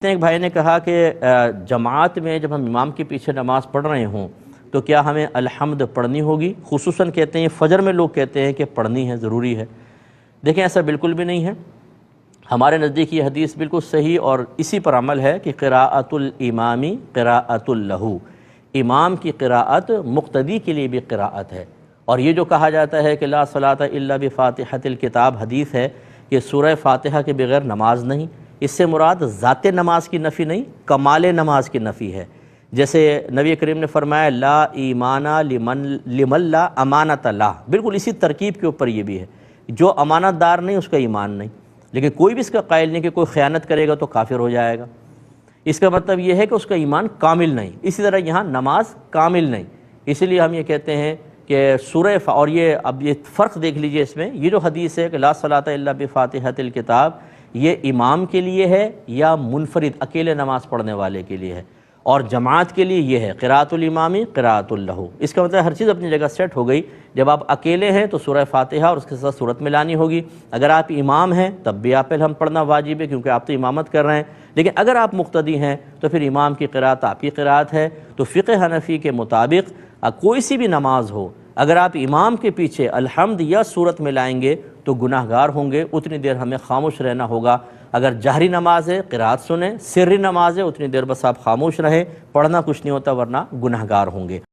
ایک بھائی نے کہا کہ جماعت میں جب ہم امام کے پیچھے نماز پڑھ رہے ہوں تو کیا ہمیں الحمد پڑھنی ہوگی؟ خصوصاً کہتے ہیں فجر میں لوگ کہتے ہیں کہ پڑھنی ہے، ضروری ہے۔ دیکھیں ایسا بالکل بھی نہیں ہے۔ ہمارے نزدیک یہ حدیث بالکل صحیح اور اسی پر عمل ہے کہ قراءۃ الامامی قراءۃ لہ، امام کی قراءت مقتدی کے لیے بھی قراءت ہے۔ اور یہ جو کہا جاتا ہے کہ لا صلاۃ الا بفاتحۃ الکتاب، حدیث ہے کہ سورہ فاتحہ کے بغیر نماز نہیں۔ اس سے مراد ذات نماز کی نفی نہیں، کمال نماز کی نفی ہے۔ جیسے نبی کریم نے فرمایا لا ایمان لمن لا امانت لا، بالکل اسی ترکیب کے اوپر یہ بھی ہے، جو امانت دار نہیں اس کا ایمان نہیں۔ لیکن کوئی بھی اس کا قائل نہیں کہ کوئی خیانت کرے گا تو کافر ہو جائے گا، اس کا مطلب یہ ہے کہ اس کا ایمان کامل نہیں۔ اسی طرح یہاں نماز کامل نہیں، اسی لیے ہم یہ کہتے ہیں کہ سورہ اور یہ اب یہ فرق دیکھ لیجئے اس میں، یہ جو حدیث ہے کہ لا صلاۃ الا بفاتحۃ الکتاب، یہ امام کے لیے ہے یا منفرد اکیلے نماز پڑھنے والے کے لیے ہے، اور جماعت کے لیے یہ ہے قراءۃ الامامی قراءۃ لہ۔ اس کا مطلب ہر چیز اپنی جگہ سیٹ ہو گئی۔ جب آپ اکیلے ہیں تو سورہ فاتحہ اور اس کے ساتھ سورت ملانی ہوگی، اگر آپ امام ہیں تب بھی آپ ہم پڑھنا واجب ہے کیونکہ آپ تو امامت کر رہے ہیں، لیکن اگر آپ مقتدی ہیں تو پھر امام کی قراءت آپ کی قراءت ہے۔ تو فقہ حنفی کے مطابق کوئی سی بھی نماز ہو، اگر آپ امام کے پیچھے الحمد یا سورت ملائیں گے تو گناہ گار ہوں گے، اتنی دیر ہمیں خاموش رہنا ہوگا۔ اگر جہری نماز ہے قراءت سنیں، سری نماز ہے اتنی دیر بس آپ خاموش رہیں، پڑھنا کچھ نہیں ہوتا ورنہ گناہ گار ہوں گے۔